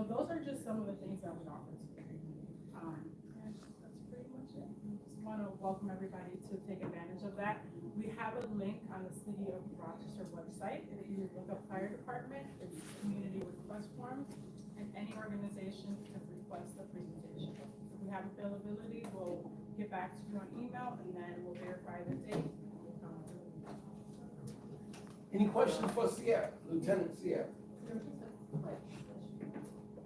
So those are just some of the things that we offer today. And that's pretty much it. Just want to welcome everybody to take advantage of that. We have a link on the City of Rochester website. If you look up fire department, it's community request forms, and any organization can request a presentation. If we have availability, we'll get back to you on email, and then we'll verify the date. Any questions for Sierra, Lieutenant Sierra?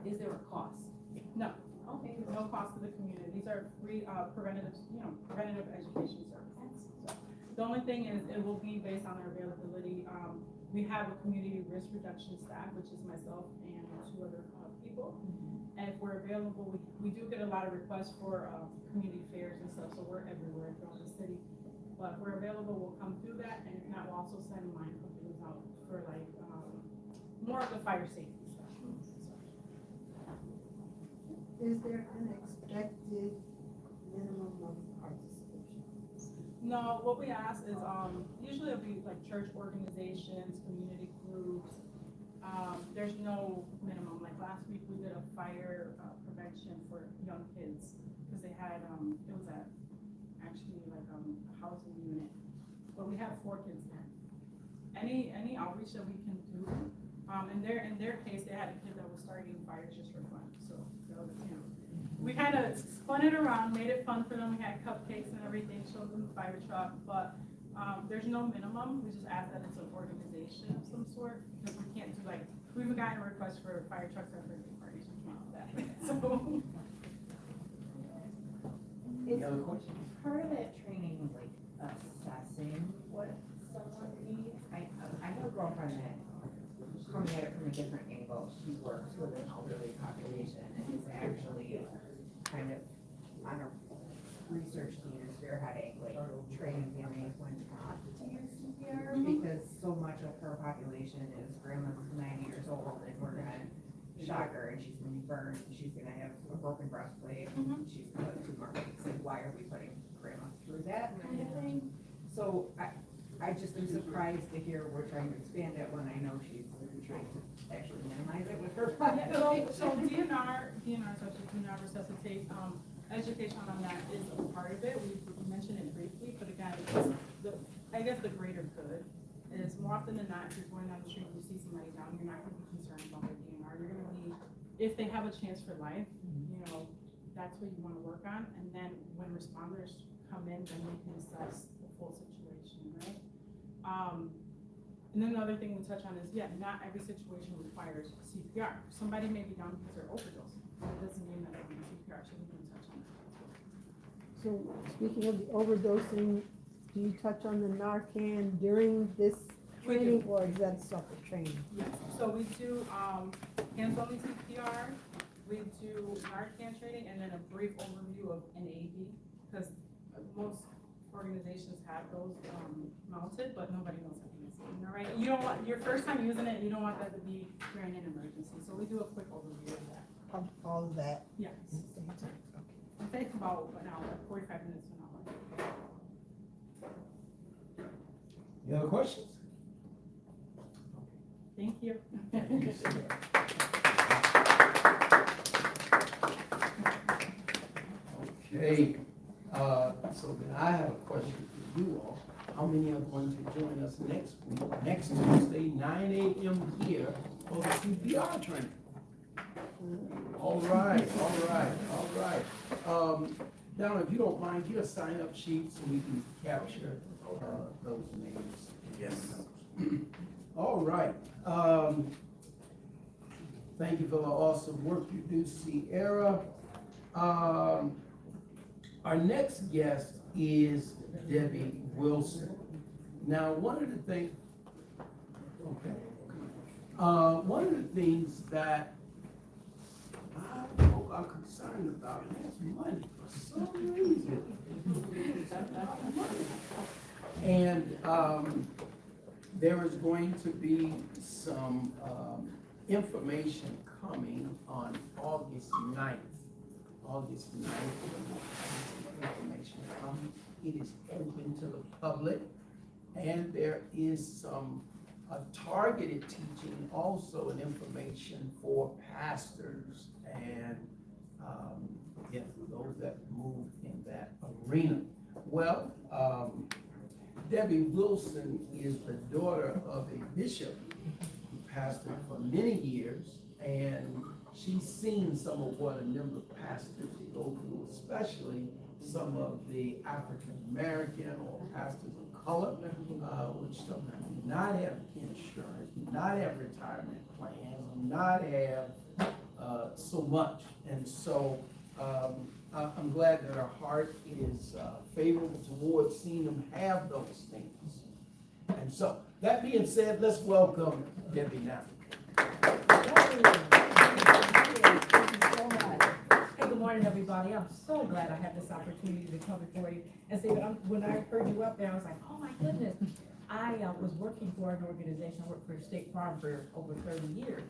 Is there a cost? No, Okay. there's no cost to the community. These are free, preventative education services. So the only thing is, it will be based on our availability. We have a community risk reduction staff, which is myself and 2 other people. And if we're available, we do get a lot of requests for community fairs and stuff, so we're everywhere throughout the city. But if we're available, we'll come through that, and if not, we'll also send line companies out for like more of the fire safety stuff. Is there an expected minimum of participation? No, what we ask is, usually it'll be like church organizations, community groups. There's no minimum. Like last week, we did a fire prevention for young kids, because they had, it was actually like a housing unit, but we have 4 kids there. Any outreach that we can do, in their case, they had a kid that was starting fires just for fun, so that was, we kind of spun it around, made it fun for them. We had cupcakes and everything, showed them the fire truck, but there's no minimum. We just ask that it's an organization of some sort, because we can't do like, we even gotten a request for fire trucks at birthday parties. We can't do that. So. Any other questions? Part of that training, like assessing what someone needs. I have a girlfriend that coming at it from a different angle. She works with an elderly population and is actually kind of on a research team and spearheading, like training families when not to use CPR, because so much of her population is grandma's 90 years old and we're gonna shock her and she's gonna be burned, she's gonna have a broken breastplate, she's gonna have 2 more weeks. Like, why are we putting grandma through that kind of thing? So I just am surprised to hear we're trying to expand it when I know she's trying to actually minimize it with her population. So DNR Resuscitate, education on that is a part of it. We mentioned it briefly, but again, I guess the greater good is, more often than not, if you're going down the street and you see somebody down, you're not going to be concerned about their DNR. You're going to be, if they have a chance for life, that's what you want to work on. And then when responders come in, then they can assess the full situation, right? And then the other thing we touch on is, not every situation requires CPR. Somebody may be down because they're overdosing, but it doesn't mean that they need CPR, so we can touch on that. So speaking of the overdosing, do you touch on the Narcan during this We do. training, or is that separate training? Yes, so we do hands-on CPR, we do Narcan training, and then a brief overview of NAD, because most organizations have those mounted, but nobody knows how to use it. All right, you don't want, your first time using it, you don't want that to be during an emergency, so we do a quick overview of that. Of all of that? Yes, at the same time? it takes about an hour, 45 minutes to an hour. Any other questions? Thank you. Okay, so then I have a question for you all. How many are going to join us next week, next Tuesday, 9 a.m. here for the CPR training? All right. Donna, if you don't mind, get a sign-up sheet so we can capture those names. Yes. All right. Thank you for the awesome work you do, Sierra. Our next guest is Debbie Wilson. Now, one of the things that folk are concerned about is money for some reason. And there is going to be some information coming on August 9th. Information coming. It is open to the public, and there is some a targeted teaching also and information for pastors and, again, for those that move in that arena. Well, Debbie Wilson is the daughter of a bishop who pastored for many years, and she's seen some of what a number of pastors go through, especially some of the African American or pastors of color, which sometimes do not have insurance, do not have retirement plans, do not have so much. And so I'm glad that our heart is favorable towards seeing them have those things. And so, that being said, let's welcome Debbie now. Hey, good morning, everybody. I'm so glad I had this opportunity to come before you and say that when I heard you up there, I was like, oh my goodness. I was working for an organization, I worked for State Farm for over 30 years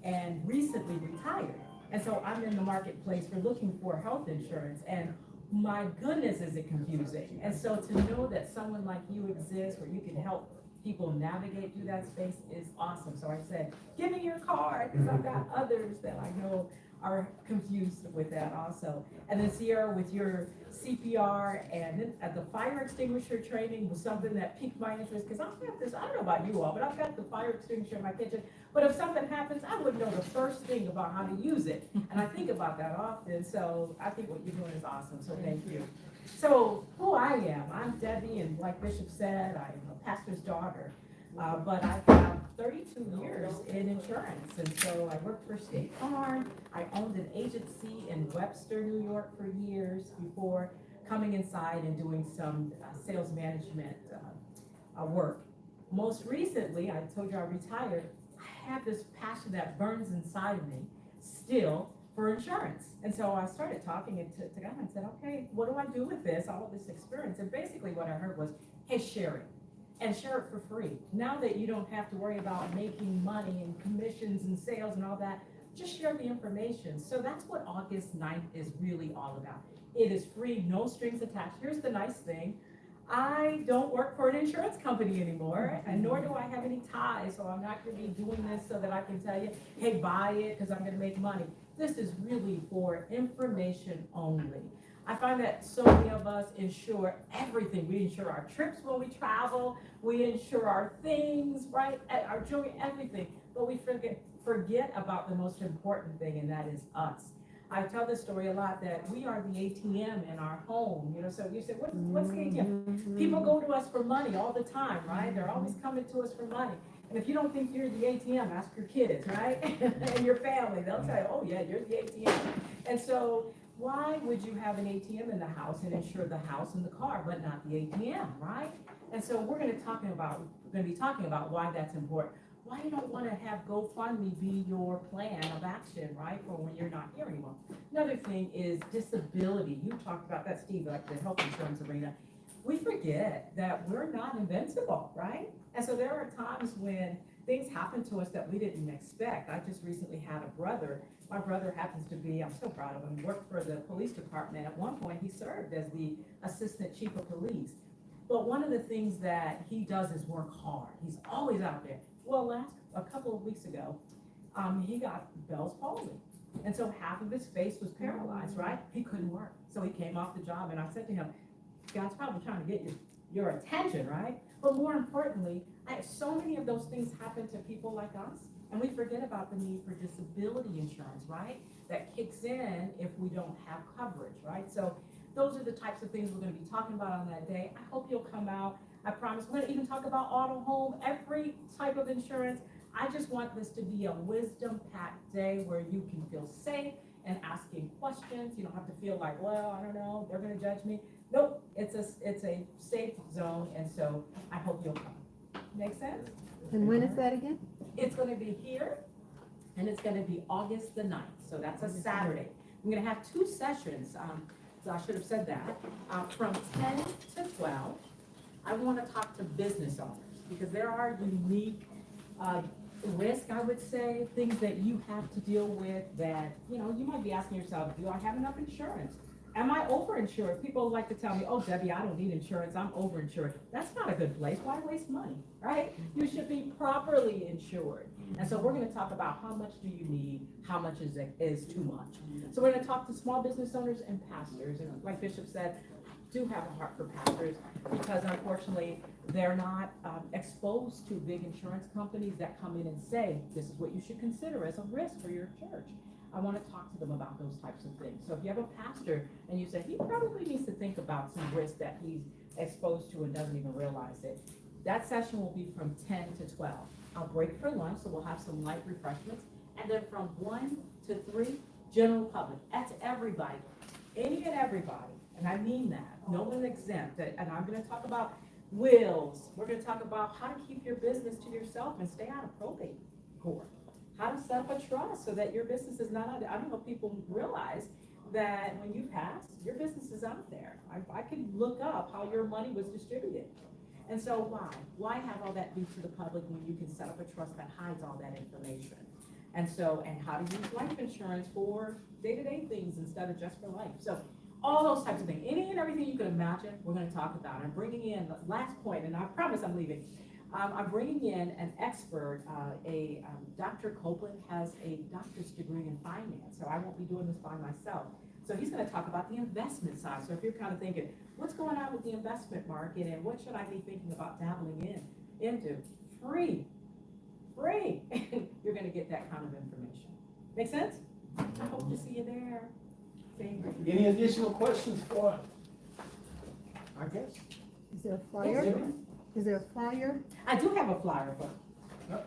and recently retired. And so I'm in the marketplace for looking for health insurance, and my goodness, is it confusing. And so to know that someone like you exists where you can help people navigate through that space is awesome. So I said, give me your card, because I've got others that I know are confused with that also. And then Sierra, with your CPR and then the fire extinguisher training was something that piqued my interest, because I've got this, I don't know about you all, but I've got the fire extinguisher in my kitchen, but if something happens, I wouldn't know the first thing about how to use it. And I think about that often, so I think what you're doing is awesome, so thank you. So who I am, I'm Debbie, and like Bishop said, I'm a pastor's daughter. But I've got 32 years in insurance, and so I worked for State Farm. I owned an agency in Webster, New York for years before coming inside and doing some sales management work. Most recently, I told you I retired, I have this passion that burns inside of me still for insurance. And so I started talking to God and said, okay, what do I do with this, all of this experience? And basically what I heard was, hey, share it. And share it for free. Now that you don't have to worry about making money and commissions and sales and all that, just share the information. So that's what August 9th is really all about. It is free, no strings attached. Here's the nice thing. I don't work for an insurance company anymore, and nor do I have any ties, so I'm not gonna be doing this so that I can tell you, hey, buy it, because I'm gonna make money. This is really for information only. I find that so many of us insure everything. We insure our trips when we travel. We insure our things, right? Our jewelry, everything. But we forget about the most important thing, and that is us. I tell this story a lot that we are the ATM in our home. You know, so you say, what's the ATM? People go to us for money all the time, right? They're always coming to us for money. And if you don't think you're the ATM, ask your kids, right? And your family. They'll tell you, oh yeah, you're the ATM. And so, why would you have an ATM in the house and insure the house and the car, but not the ATM, right? And so we're going to be talking about why that's important. Why you don't want to have GoFundMe be your plan of action, right? For when you're not here anymore. Another thing is disability. You talked about that, Steve, like the health insurance arena. We forget that we're not invincible, right? And so there are times when things happen to us that we didn't expect. I just recently had a brother. My brother happens to be, I'm so proud of him, worked for the police department. At one point, he served as the assistant chief of police. But one of the things that he does is work hard. He's always out there. Well, a couple of weeks ago, he got Bell's palsy. And so half of his face was paralyzed, right? He couldn't work. So he came off the job, and I said to him, God's probably trying to get your attention, right? But more importantly, so many of those things happen to people like us. And we forget about the need for disability insurance, right? That kicks in if we don't have coverage, right? So those are the types of things we're going to be talking about on that day. I hope you'll come out. I promise we're going to even talk about auto, home, every type of insurance. I just want this to be a wisdom-packed day where you can feel safe and asking questions. You don't have to feel like, well, I don't know, they're going to judge me. Nope, it's a safe zone, and so I hope you'll come. Make sense? And when is that again? It's going to be here, and it's going to be August the 9th, so that's a Saturday. I'm going to have 2 sessions, so I should have said that, from 10 to 12. I want to talk to business owners, because there are unique risk, I would say, things that you have to deal with that, you know, you might be asking yourself, do I have enough insurance? Am I overinsured? People like to tell me, oh, Debbie, I don't need insurance, I'm overinsured. That's not a good place. Why waste money, right? You should be properly insured. And so we're gonna talk about how much do you need, how much is too much. So we're gonna talk to small business owners and pastors, and like Bishop said, do have a heart for pastors, because unfortunately, they're not exposed to big insurance companies that come in and say, this is what you should consider as a risk for your church. I want to talk to them about those types of things. So if you have a pastor and you say, he probably needs to think about some risk that he's exposed to and doesn't even realize it, that session will be from 10 to 12. I'll break for lunch, so we'll have some light refreshments. And then from 1 to 3, general public. That's everybody, any and everybody. And I mean that, no one exempt. And I'm gonna talk about wills. We're gonna talk about how to keep your business to yourself and stay out of probate court. How to set up a trust so that your business is not, I don't know if people realize that when you pass, your business is out there. I can look up how your money was distributed. And so why have all that be to the public when you can set up a trust that hides all that information? And so, and how to use life insurance for day-to-day things instead of just for life. So all those types of things, any and everything you can imagine, we're gonna talk about. I'm bringing in, the last point, and I promise I'm leaving. I'm bringing in an expert, Dr. Copeland has a doctor's degree in finance, so I won't be doing this by myself. So he's gonna talk about the investment side. So if you're kind of thinking, what's going on with the investment market and what should I be thinking about dabbling into? Free. You're gonna get that kind of information. Make sense? I hope to see you there. Any additional questions for our guest? Is there a flyer? Is there a flyer? I do have a flyer, but.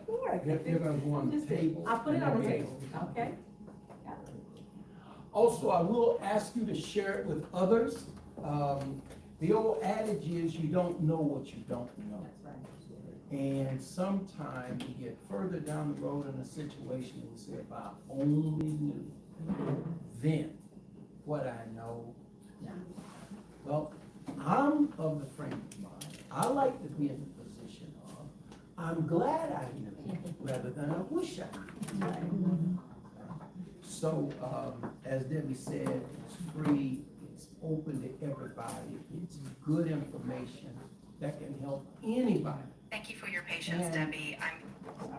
Sure. You're gonna go on the table. I'll put it on the table, okay? Also, I will ask you to share it with others. The old adage is you don't know what you don't know. That's right. And sometimes you get further down the road in a situation and say, if I only knew then what I know now. Well, I'm of the frame of mind, I like to be in the position of, I'm glad I knew rather than I wish I knew. So, as Debbie said, it's free, it's open to everybody, it's good information that can help anybody. Thank you for your patience, Debbie. I'm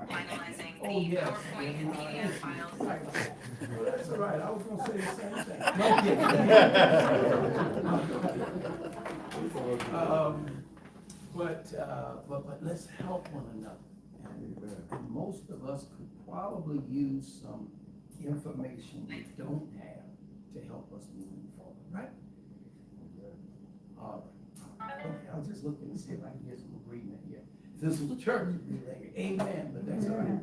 finalizing Oh, the yes. PowerPoint and PDF files. Well, that's all right, I was gonna say the same thing. But let's help one another. And most of us could probably use some information we don't have to help us moving forward, right? Okay, I was just looking to see if I can get some agreement here. If this was church, it'd be like, amen, but that's all right.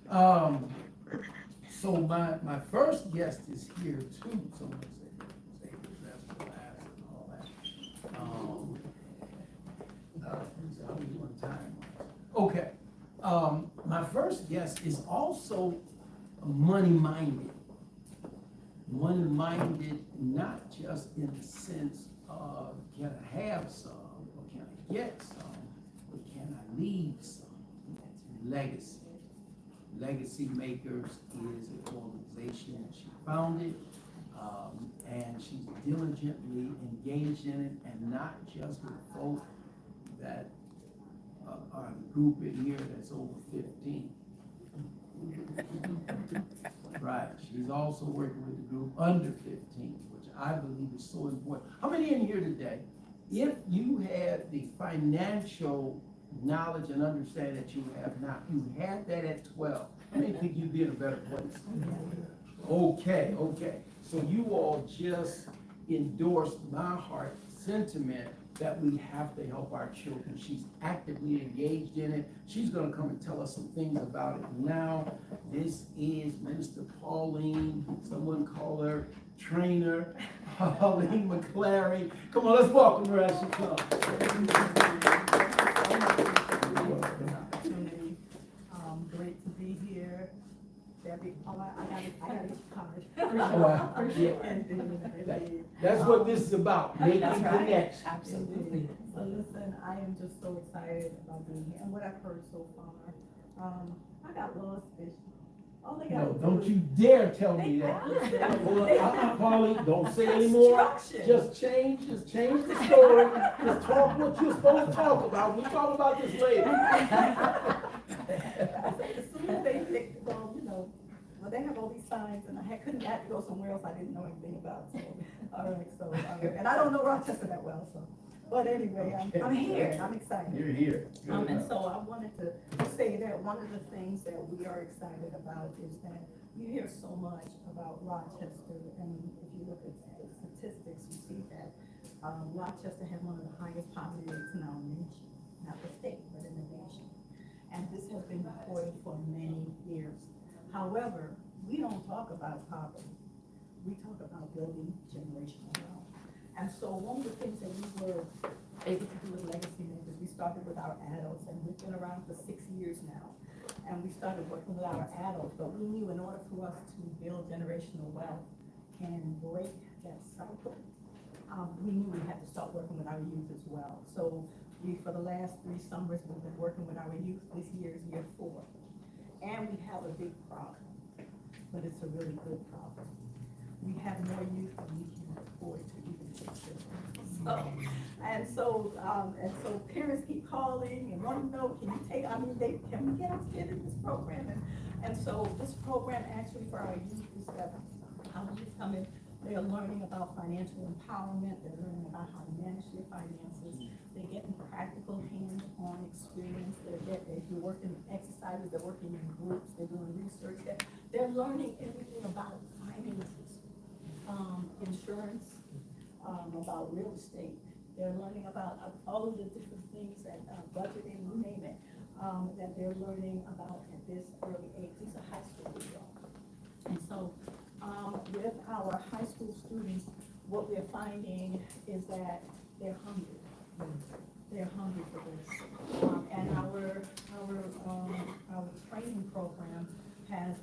Okay. So my first guest is here too. Someone say that's the last and all that. I'll be one time. Okay. My first guest is also money-minded. Money-minded, not just in the sense of can I have some, or can I get some, but can I leave some? That's legacy. Legacy Makers is an organization she founded, and she's diligently engaged in it, and not just with folk that are the group in here that's over 15. Right, she's also working with the group under 15, which I believe is so important. How many in here today, if you had the financial knowledge and understanding that you have now, you had that at 12, how many think you'd be in a better place? Okay. So you all just endorsed my heart sentiment that we have to help our children. She's actively engaged in it. She's gonna come and tell us some things about it now. This is Minister Pauline, someone call her trainer, Pauline McClary. Come on, let's welcome her as she comes. Great to be here. Debbie, I got it covered. That's what this is about, making That's right. connections. Absolutely. So listen, I am just so excited about being here and what I've heard so far. I got lost, Bishop. All they No, got. don't you dare tell me that. Well, Polly, don't say anymore. Just change the story. Just talk what you're supposed to talk about. We'll talk about this later. As soon as they, well, they have all these signs, and I had to go somewhere else I didn't know anything about, so, all right, and I don't know Rochester that well, so, but anyway, I'm here, and I'm excited. You're here. And so I wanted to say that one of the things that we are excited about is that you hear so much about Rochester, and if you look at the statistics, you see that Rochester has one of the highest poverty rates in our nation, not the state, but in the nation. And this has been reported for many years. However, we don't talk about poverty. We talk about building generational wealth. And so one of the things that we were able to do with Legacy Neighbors, we started with our adults, and we've been around for 6 years now. And we started working with our adults, but we knew in order for us to build generational wealth and break that cycle, we knew we had to start working with our youth as well. So for the last 3 summers, we've been working with our youth. This year is year 4. And we have a big problem, but it's a really good problem. We have more youth than we can afford to even take care of. So parents keep calling and want to know, can we get our kid in this program? And so this program actually for our youth is that our youth come in, they are learning about financial empowerment, they're learning about how to manage their finances, they're getting practical hands-on experience, they're working exercises, they're working in groups, they're doing research, they're learning everything about finances, insurance, about real estate. They're learning about all of the different things that budgeting, you name it, that they're learning about at this early age. These are high school people. And so with our high school students, what we're finding is that they're hungry. They're hungry for this. And our training program has,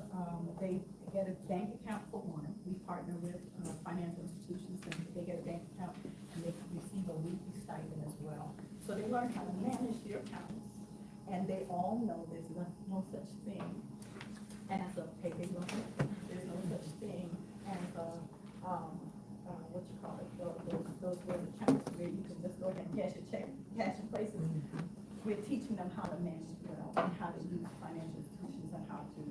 they get a bank account for one. We partner with financial institutions, and they get a bank account, and they receive a weekly stipend as well. So they learn how to manage their accounts, and they all know there's no such thing as a payday loan. There's no such thing as those accounts where you can just go ahead and cash your check, cash in places. We're teaching them how to manage well and how to use financial institutions and how to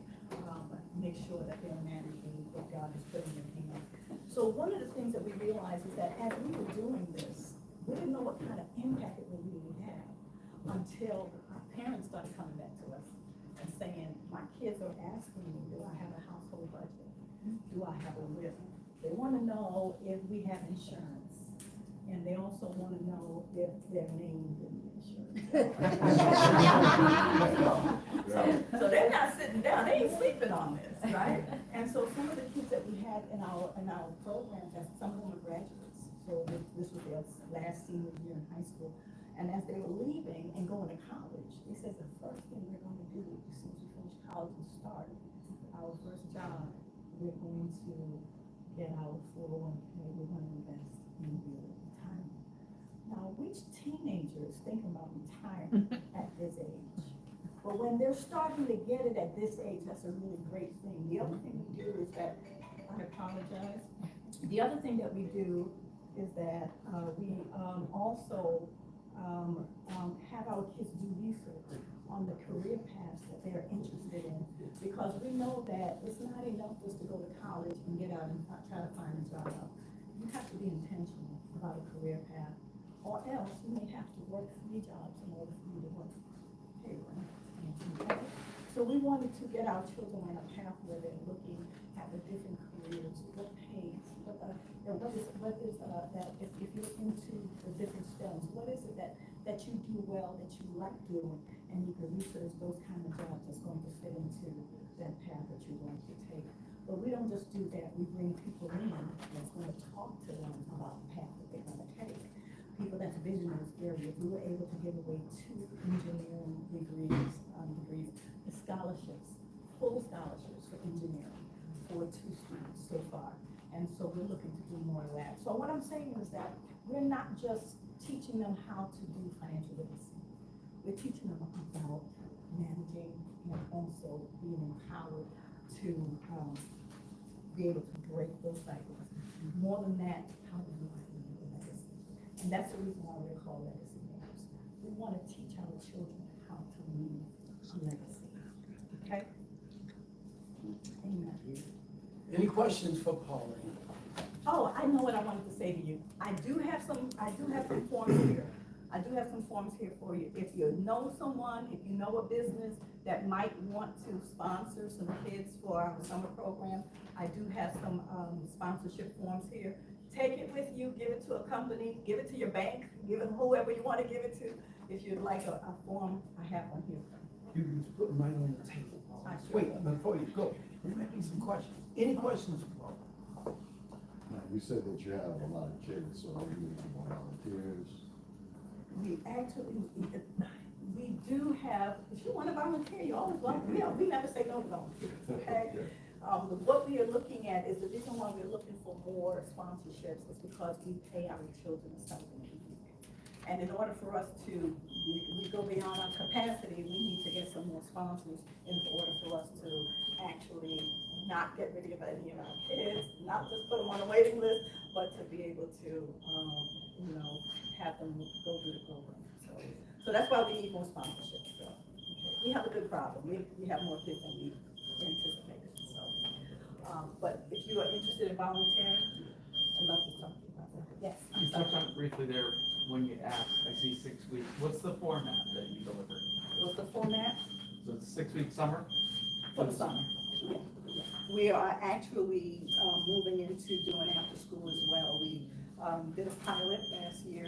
make sure that they're managing what God is putting in their hands. So one of the things that we realized is that as we were doing this, we didn't know what kind of impact it would really have until our parents started coming back to us and saying, my kids are asking me, do I have a household budget? Do I have a WIP? They want to know if we have insurance. And they also want to know if they're named in the insurance. So they're not sitting down, they ain't sleeping on this, right? And so some of the kids that we had in our program, some of them are graduates. So this was their last senior year in high school. And as they were leaving and going to college, they said the first thing we're going to do as soon as we finish college and start our first job, we're going to get our 401k, we're going to invest in real retirement. Now, which teenagers think about retirement at this age? But when they're starting to get it at this age, that's a really great thing. The other thing we do is that, I apologize. The other thing that we do is that we also have our kids do research on the career paths that they're interested in, because we know that it's not enough just to go to college and get out and try to find a job. You have to be intentional about a career path, or else you may have to work 3 jobs in order for you to work. Okay? So we wanted to get our children on a path where they're looking at the different careers, what pays, what is that if you're into the different STEMs, what is it that you do well, that you like doing, and you can research those kind of jobs that's going to fit into that path that you're going to take. But we don't just do that, we bring people in that's going to talk to them about the path that they're going to take. People that's visionaries areas, we were able to give away 2 engineering degrees, the scholarships, full scholarships for engineering for 2 students so far. And so we're looking to do more of that. So what I'm saying is that we're not just teaching them how to do financial literacy. We're teaching them about managing and also being empowered to, be able to break those cycles. More than that, how do we leave a legacy? And that's the reason why we're called legacy makers. We want to teach our children how to leave a legacy, okay? Amen. Any questions for Pauline? Oh, I know what I wanted to say to you. I do have some forms here. I do have some forms here for you. If you know someone, if you know a business that might want to sponsor some kids for our summer program, I do have some sponsorship forms here. Take it with you, give it to a company, give it to your bank, give it whoever you want to give it to. If you'd like a form, I have one here. You can just put them right on the table. I sure Wait, will. before you go, there might be some questions. Any questions for Paul? You said that you have a lot of kids, so you need some volunteers. We actually, we do have, if you want to volunteer, you always volunteer. We never say no to volunteers, okay? What we are looking at is the reason why we're looking for more sponsorships is because we pay our children something. And in order for us to, we go beyond our capacity, we need to get some more sponsors in order for us to actually not get rid of any of our kids, not just put them on a waiting list, but to be able to, have them go through the program. So that's why we need more sponsorships. So, okay. We have a good problem. We have more kids than we anticipated. So, but if you are interested in volunteering, I'd love to talk to you about that. Yes. I'm You touched sorry. on it briefly there when you asked, I see 6 weeks. What's the format that you deliver? What's the format? So it's 6 week summer? For the summer. Yeah. We are actually moving into doing after school as well. We did a pilot last year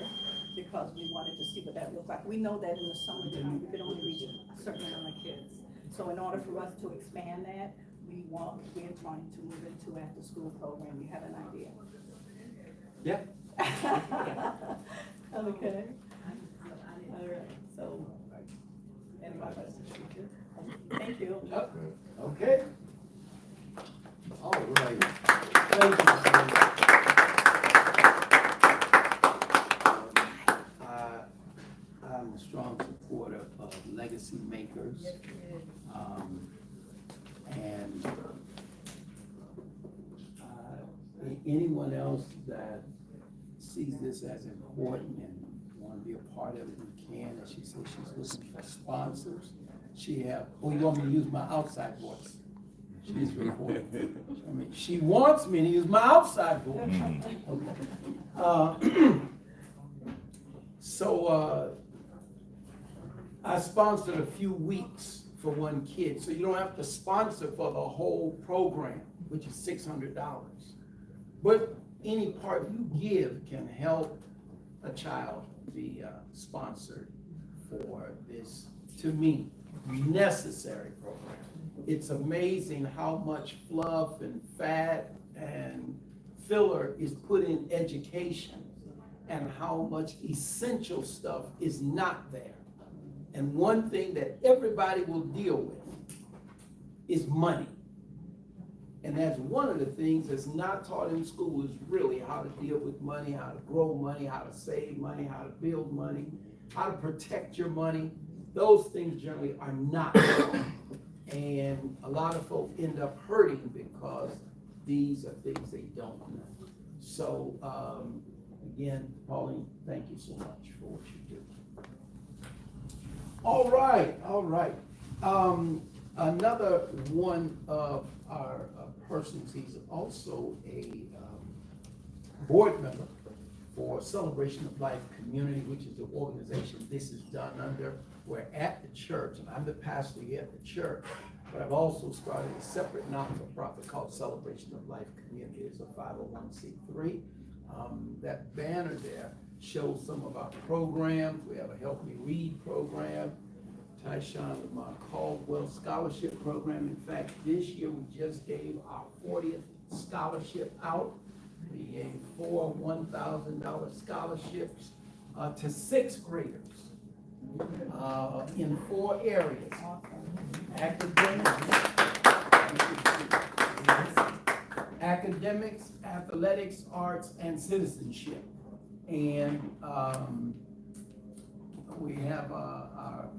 because we wanted to see what that looked like. We know that in the summertime, we could only reach a certain amount of kids. So in order for us to expand that, we're trying to move into after school program. You have an idea? Yeah. Okay. All right, so, any more questions? Thank you. Yep. Okay. All right. Thank you, sir. I'm a strong supporter of legacy makers. And anyone else that sees this as important and want to be a part of it, you can. And she says she's looking for sponsors. You want me to use my outside voice? She's recording. I mean, she wants me to use my outside voice. Okay. So I sponsored a few weeks for one kid, so you don't have to sponsor for the whole program, which is $600. But any part you give can help a child be sponsored for this, to me, necessary program. It's amazing how much fluff and fat and filler is put in education and how much essential stuff is not there. And one thing that everybody will deal with is money. And that's one of the things that's not taught in school is really how to deal with money, how to grow money, how to save money, how to build money, how to protect your money. Those things generally are not taught. And a lot of folks end up hurting because these are things they don't know. So, again, Pauline, thank you so much for what you do. All right. Another one of our persons, he's also a board member for Celebration of Life Community, which is the organization this is done under. We're at the church, and I'm the pastor here at the church, but I've also started a separate not-for-profit called Celebration of Life Community. It's a 501c3. That banner there shows some of our programs. We have a Help Me Read program, Tyshawn Lamar Caldwell Scholarship Program. In fact, this year we just gave our 40th scholarship out. We gave 4 $1,000 scholarships to 6th graders in 4 areas. Academics, athletics, arts, and citizenship. And we have our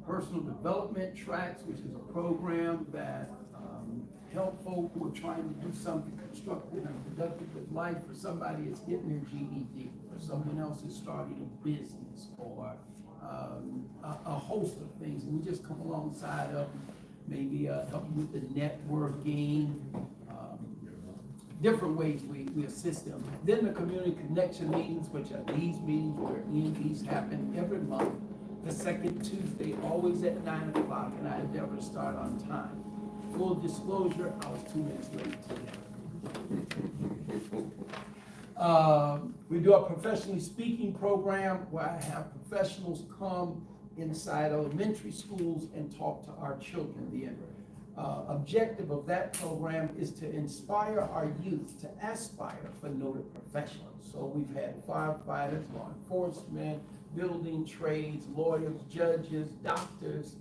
personal development tracks, which is a program that help folk who are trying to do something constructive and productive with life, for somebody that's getting their GED, or someone else is starting a business, or a host of things. And we just come alongside of them, maybe help with the networking, different ways we assist them. Then the community connection meetings, which are these meetings where these happen every month, the second Tuesday, always at 9 o'clock, and I endeavor to start on time. Full disclosure, I was 2 minutes late today. We do a professionally speaking program where I have professionals come inside elementary schools and talk to our children. The objective of that program is to inspire our youth to aspire for noted professionals. So we've had firefighters, law enforcement, building trades, lawyers, judges, doctors,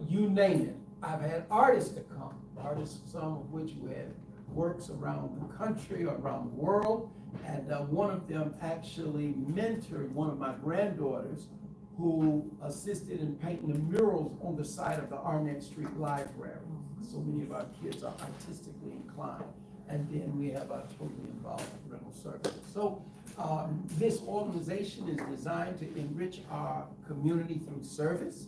you name it. I've had artists to come, artists, some of which we had works around the country or around the world. And one of them actually mentored one of my granddaughters who assisted in painting the murals on the side of the Arnett Street Library. So many of our kids are artistically inclined. And then we have our totally involved rental services. So this organization is designed to enrich our community through service.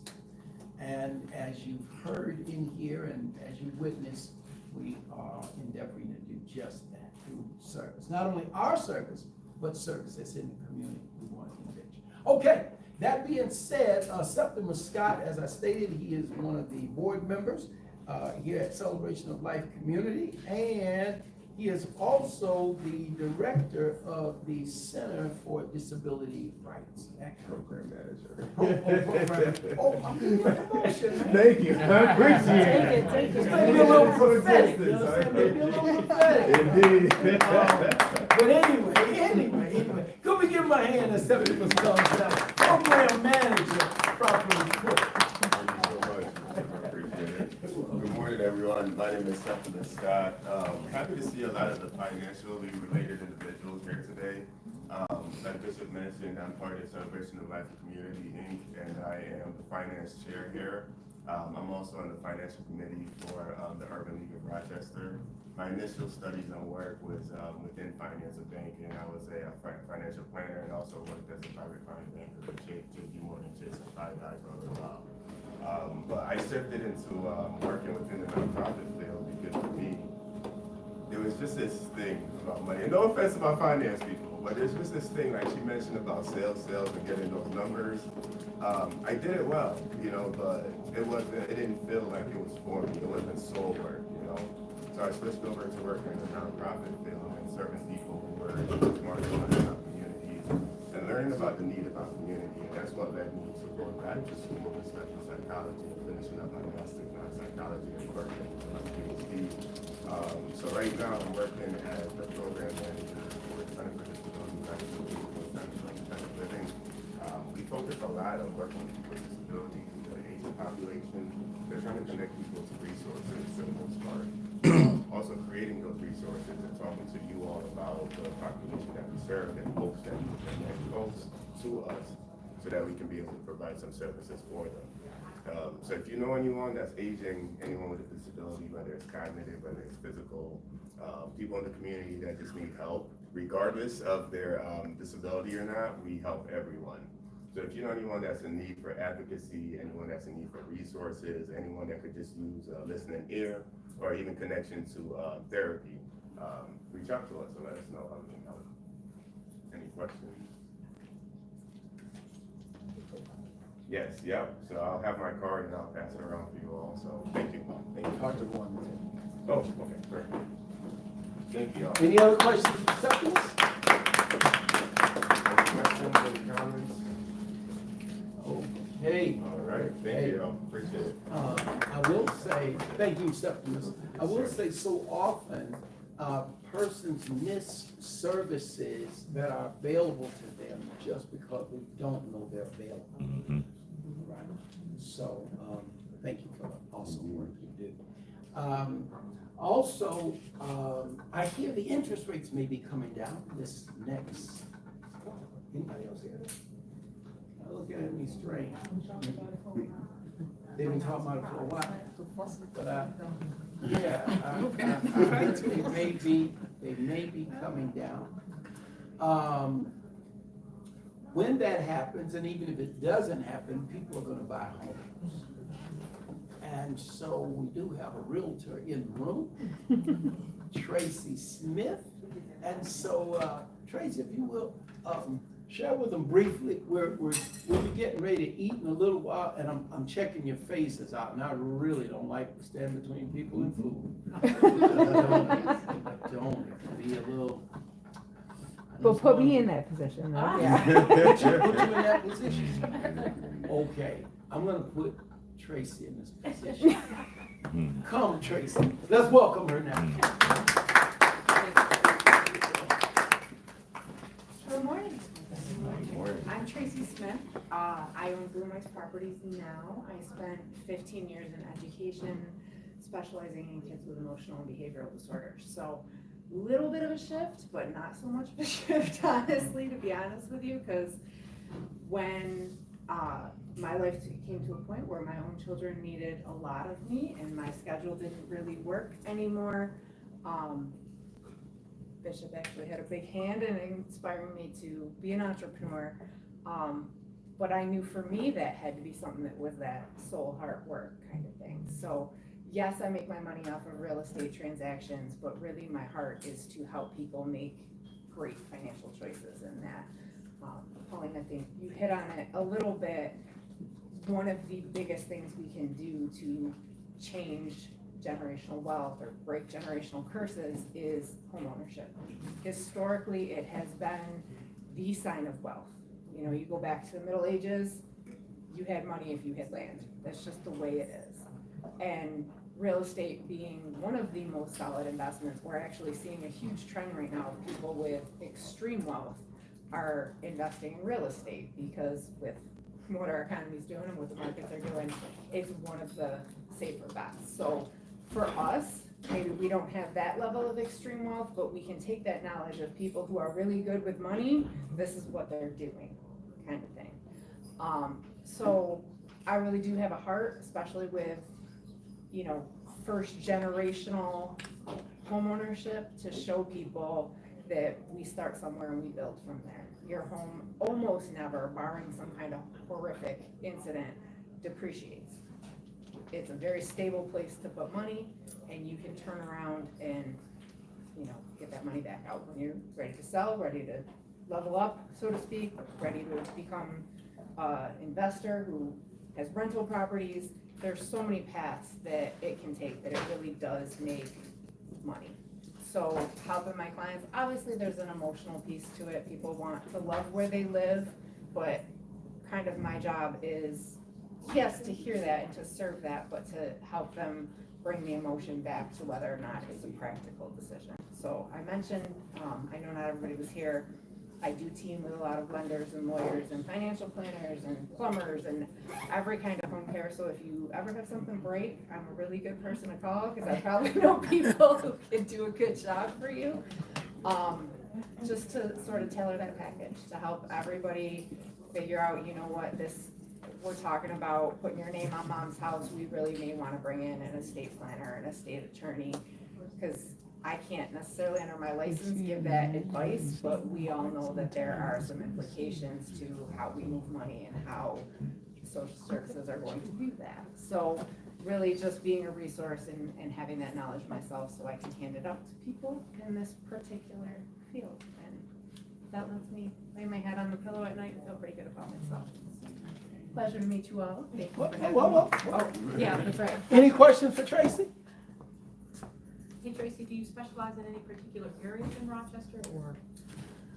And as you've heard in here and as you witnessed, we are endeavoring to do just that through service. Not only our service, but service that's in the community we want to enrich. Okay, that being said, Septimus Scott, as I stated, he is one of the board members here at Celebration of Life Community, and he is also the director of the Center for Disability Rights. Program manager. I'm giving you a promotion, man. Thank you, I appreciate it. Take it. Maybe a little prophetic, you know what I'm saying? Maybe a little prophetic. Indeed. But anyway, can we give him a hand as Septimus comes down? Program manager, properly put. Thank you so much. I appreciate it. Good morning, everyone. My name is Septimus Scott. Happy to see a lot of the financially related individuals here today. Like Bishop mentioned, I'm part of the Celebration of Life Community, Inc., and I am the finance chair here. I'm also on the financial committee for the Urban League of Rochester. My initial studies and work was within finance and banking. I was a financial planner and also worked as a private client banker for J.P. Morgan Chase and Five Eyes for a while. But I shifted into working within the nonprofit field because for me, there was just this thing about money. And no offense to my finance people, but there's just this thing like she mentioned about sales and getting those numbers. I did it well, you know, but it didn't feel like it was for me. It wasn't soul work, you know. So I switched over to working in the nonprofit field and serving people who were marginalized in our communities and learning about the need of our community. And that's what led me to going back to school and studying psychology and finishing up my master's in psychology and working with my PhD. So right now I'm working as the program manager for the Center for Disability Rights and Center for Independent Living. We focus a lot on working with people with disabilities, the Asian population. They're trying to connect people to resources for the most part. Also creating those resources and talking to you all about the population that we serve and hopes that we can connect folks to us so that we can be able to provide some services for them. So if you know anyone that's aging, anyone with a disability, whether it's cognitive, whether it's physical, people in the community that just need help, regardless of their disability or not, we help everyone. So if you know anyone that's in need for advocacy, anyone that's in need for resources, anyone that could just use a listening ear, or even connection to therapy, reach out to us and let us know how we can help. Any questions? Yes, yep. So I'll have my card and I'll pass it around for you all. So thank you. Thank you. Dr. Warren. Oh, okay, great. Thank you all. Any other questions for Septimus? Any questions, any comments? Okay. All right, thank you all. Appreciate it. I will say, thank you, Septimus. I will say so often, persons miss services that are available to them just because we don't know they're available. Right. So, thank you for the awesome work you do. Also, I hear the interest rates may be coming down this next quarter. Anybody else hear that? Looking at me strange. They've been talking about it for a while, but yeah, I heard they may be coming down. When that happens, and even if it doesn't happen, people are gonna buy homes. And so we do have a realtor in the room, Tracy Smith. And so, Tracy, if you will, share with them briefly, we'll be getting ready to eat in a little while, and I'm checking your faces out, and I really don't like to stand between people and food. I don't, it can be a little. But put me in that position, though. Yeah. Put you in that position. Okay, I'm gonna put Tracy in this position. Come, Tracy, let's welcome her now. Good morning. I'm Tracy Smith. I own Blue Mike's Properties now. I spent 15 years in education, specializing in kids with emotional and behavioral disorders. So, little bit of a shift, but not so much of a shift, honestly, to be honest with you, because when my life came to a point where my own children needed a lot of me and my schedule didn't really work anymore, Bishop actually had a big hand in inspiring me to be an entrepreneur. But I knew for me that had to be something that was that soul heart work kind of thing. So yes, I make my money off of real estate transactions, but really my heart is to help people make great financial choices. And that, Pauline, I think you hit on it a little bit. One of the biggest things we can do to change generational wealth or break generational curses is homeownership. Historically, it has been the sign of wealth. You know, you go back to the Middle Ages, you had money if you had land. That's just the way it is. And real estate being one of the most solid investments, we're actually seeing a huge trend right now of people with extreme wealth are investing in real estate because with what our economy's doing and what the markets are doing, it's one of the safer bets. So for us, maybe we don't have that level of extreme wealth, but we can take that knowledge of people who are really good with money, this is what they're doing, kind of thing. So I really do have a heart, especially with, you know, first generational homeownership, to show people that we start somewhere and we build from there. Your home almost never, barring some kind of horrific incident, depreciates. It's a very stable place to put money, and you can turn around and, you know, get that money back out when you're ready to sell, ready to level up, so to speak, ready to become an investor who has rental properties. There's so many paths that it can take that it really does make money. So helping my clients, obviously there's an emotional piece to it. People want to love where they live, but kind of my job is, yes, to hear that and to serve that, but to help them bring the emotion back to whether or not it's a practical decision. So I mentioned, I know not everybody was here, I do team with a lot of lenders and lawyers and financial planners and plumbers and every kind of home care. So if you ever have something break, I'm a really good person to call because I probably know people who can do a good job for you. Just to sort of tailor that package to help everybody figure out, you know what, this, we're talking about putting your name on mom's house, we really may want to bring in an estate planner, an estate attorney, because I can't necessarily under my license give that advice, but we all know that there are some implications to how we move money and how social services are going to view that. So really just being a resource and having that knowledge myself so I can hand it out to people in this particular field. And that lets me lay my head on the pillow at night and feel pretty good about myself. Pleasure to meet you all. Thank you for having me. Whoa. Yeah, that's right. Any questions for Tracy? Hey Tracy, do you specialize in any particular areas in Rochester or?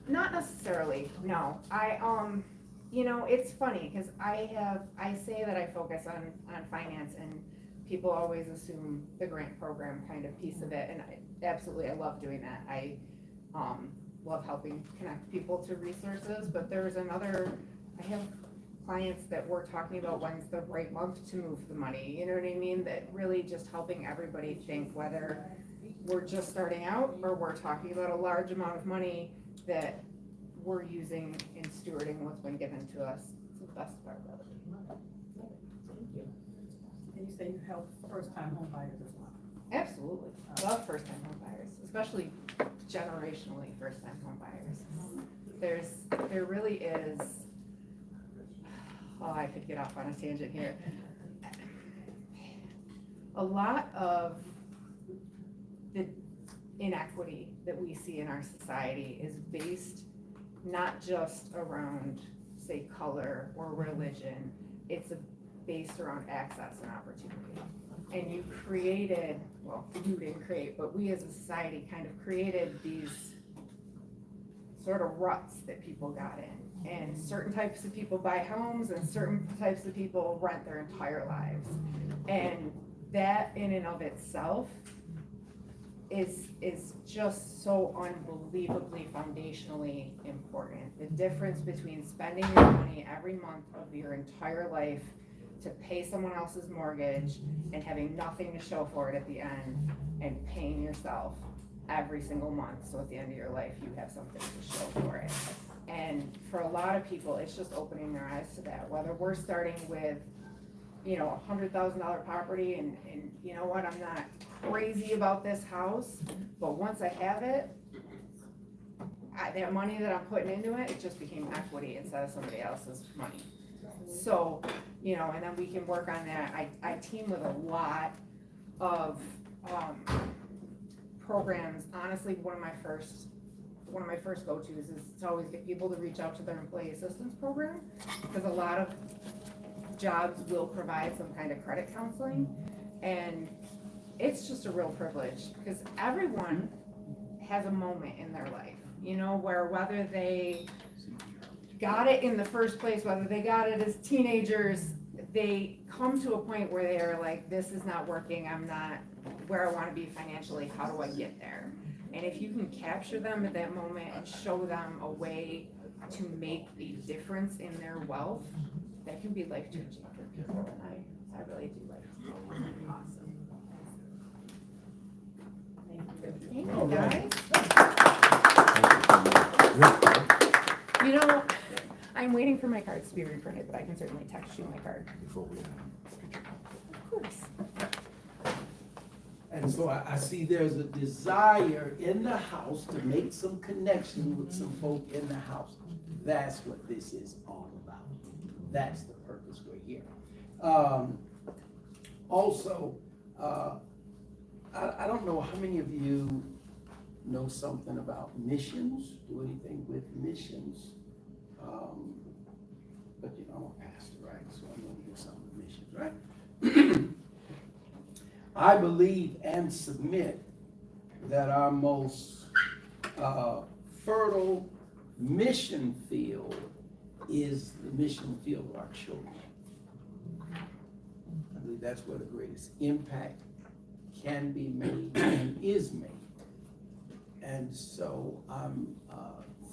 Not necessarily, no. You know, it's funny because I say that I focus on finance and people always assume the grant program kind of piece of it. And I love doing that. I love helping connect people to resources, but there's I have clients that we're talking about when's the right month to move the money. You know what I mean? That really just helping everybody think whether we're just starting out or we're talking about a large amount of money that we're using in stewarding what's been given to us to the best of our ability. Thank you. you say you help first-time home buyers as well? Absolutely. I love first-time home buyers, especially generationally first-time home buyers. There really is, oh, I could get off on a tangent here. A lot of the inequity that we see in our society is based not just around, say, color or religion, it's based around access and opportunity. And you created, well, you didn't create, but we as a society kind of created these sort of ruts that people got in. And certain types of people buy homes and certain types of people rent their entire lives. And that in and of itself is just so unbelievably foundationally important. The difference between spending your money every month of your entire life to pay someone else's mortgage and having nothing to show for it at the end, and paying yourself every single month, so at the end of your life you have something to show for it. And for a lot of people, it's just opening their eyes to that, whether we're starting with, you know, $100,000 property and you know what, I'm not crazy about this house, but once I have it, that money that I'm putting into it, it just became equity instead of somebody else's money. So, you know, and then we can work on that. I team with a lot of programs. Honestly, one of my first go-tos is to always get people to reach out to their employee assistance program, because a lot of jobs will provide some kind of credit counseling, and it's just a real privilege because everyone has a moment in their life, you know, where whether they got it in the first place, whether they got it as teenagers, they come to a point where they are like, this is not working, I'm not where I want to be financially, how do I get there? And if you can capture them at that moment and show them a way to make a difference in their wealth, that can be life-changing for people, and I really do like it. Awesome. Thank you, guys. You know, I'm waiting for my cards to be reprinted, but I can certainly text you my card. Before we, Of course. And so I see there's a desire in the house to make some connection with some folk in the house. That's what this is all about. That's the purpose we're here. Also, I don't know how many of you know something about missions, do anything with missions. But you know, I'm a pastor, right? So I'm gonna do something with missions, right? I believe and submit that our most fertile mission field is the mission field of our children. I believe that's where the greatest impact can be made and is made. And so I'm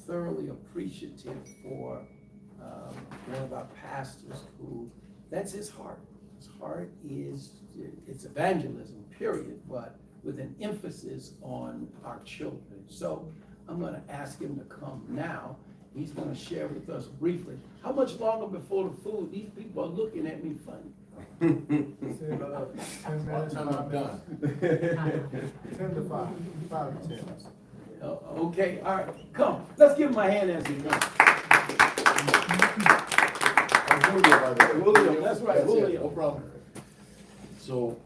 thoroughly appreciative for one of our pastors who, that's his heart. His heart is, it's evangelism, period, but with an emphasis on our children. So I'm gonna ask him to come now. He's gonna share with us briefly. How much longer before the food? These people are looking at me funny. 10 minutes, time I'm done. 10 to 5, 5 to 10. Okay, all right, come. Let's give him a hand as he comes. Julio, by the way. Julio, that's right, it, Julio. No problem. So,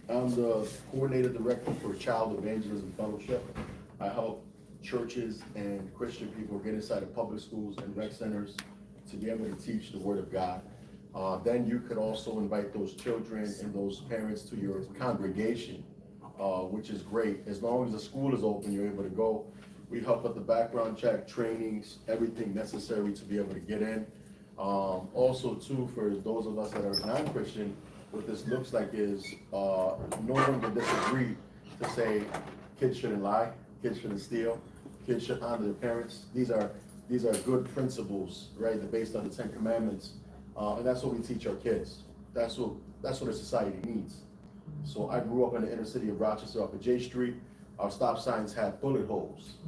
I'm the coordinator director for Child Evangelism Fellowship. I help churches and Christian people get inside of public schools and rec centers to be able to teach the Word of God. Then you could also invite those children and those parents to your congregation, which is great. As long as the school is open, you're able to go. We help with the background check, trainings, everything necessary to be able to get in. Also too, for those of us that are non-Christian, what this looks like is no one would disagree to say kids shouldn't lie, kids shouldn't steal, kids should honor their parents. These are good principles, right? They're based on the 10 Commandments. And that's what we teach our kids. That's what our society needs. So I grew up in the inner city of Rochester off of J Street. Our stop signs had bullet holes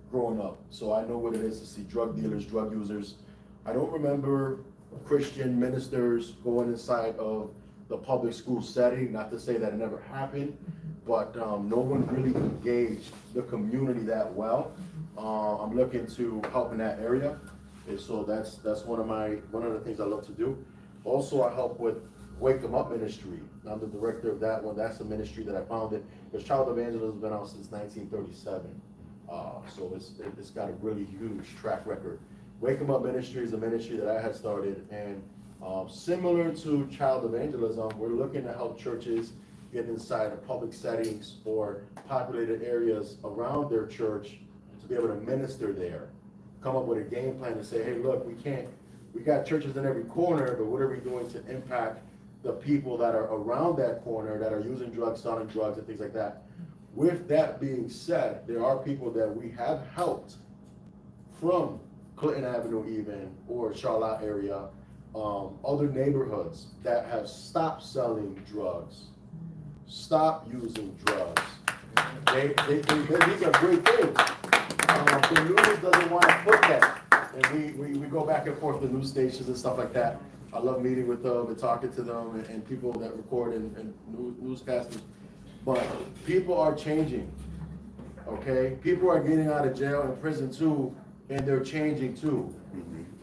growing up. So I know what it is to see drug dealers, drug users. I don't remember Christian ministers going inside of the public school setting. Not to say that it never happened, but no one really engaged the community that well. I'm looking to help in that area, and so that's one of the things I love to do. Also, I help with Wake 'em Up Ministry. I'm the director of that one. That's a ministry that I founded. Because child evangelism has been out since 1937. So it's got a really huge track record. Wake 'em Up Ministry is a ministry that I had started, and similar to child evangelism, we're looking to help churches get inside of public settings or populated areas around their church to be able to minister there. Come up with a game plan to say, hey, look, we got churches in every corner, but what are we doing to impact the people that are around that corner that are using drugs, selling drugs, and things like that? With that being said, there are people that we have helped from Clinton Avenue even, or Charlotte area, other neighborhoods that have stopped selling drugs, stopped using drugs. These are great things. The news doesn't want to put that. And we go back and forth with news stations and stuff like that. I love meeting with them and talking to them and people that record and newscasters. But people are changing, okay? People are getting out of jail and prison too, and they're changing too,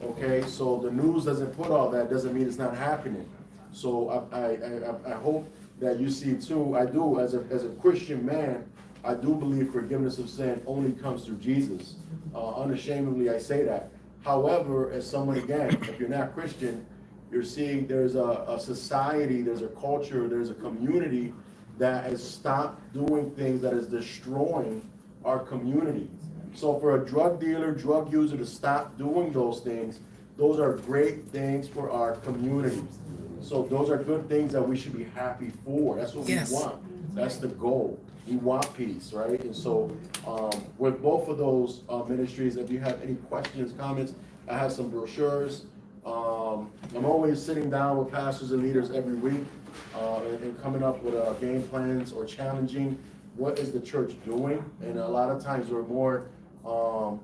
okay? So the news doesn't put all that, doesn't mean it's not happening. So I hope that you see too, I do, as a Christian man, I do believe forgiveness of sin only comes through Jesus. Unashamedly, I say that. However, as someone, again, if you're not Christian, you're seeing there's a society, there's a culture, there's a community that has stopped doing things that is destroying our community. So for a drug dealer, drug user to stop doing those things, those are great things for our community. So those are good things that we should be happy for. That's what we want. That's the goal. We want peace, right? And so with both of those ministries, if you have any questions, comments, I have some brochures. I'm always sitting down with pastors and leaders every week and coming up with game plans or challenging what is the church doing. And a lot of times we're more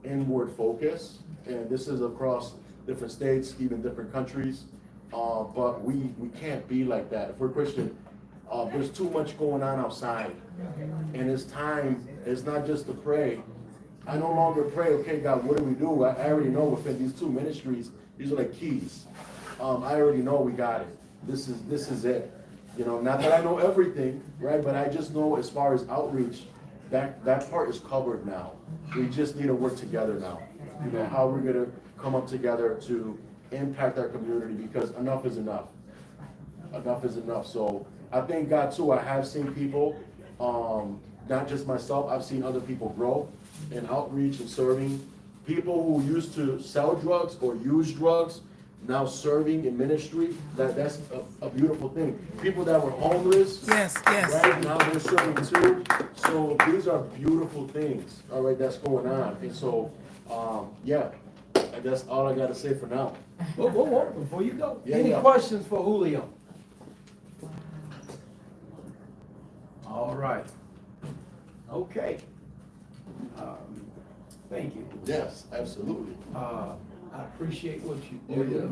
inward focused, and this is across different states, even different countries. But we can't be like that. If we're Christian, there's too much going on outside. And it's time, it's not just to pray. I no longer pray, okay, God, what do we do? I already know within these two ministries, these are like keys. I already know we got it. This is it. You know, not that I know everything, right? But I just know as far as outreach, that part is covered now. We just need to work together now. You know, how we're gonna come up together to impact our community, because enough is enough. Enough is enough. So I thank God too, I have seen people, not just myself, I've seen other people grow in outreach and serving. People who used to sell drugs or use drugs, now serving in ministry, that's a beautiful thing. People that were homeless, right, now they're serving too. So these are beautiful things, all right, that's going on. And so, yeah, that's all I gotta say for now. Whoa, before you go, Yeah, any yeah. questions for Julio? All right. Okay. Thank you. Yes, absolutely. I appreciate what you Oh, yeah. do.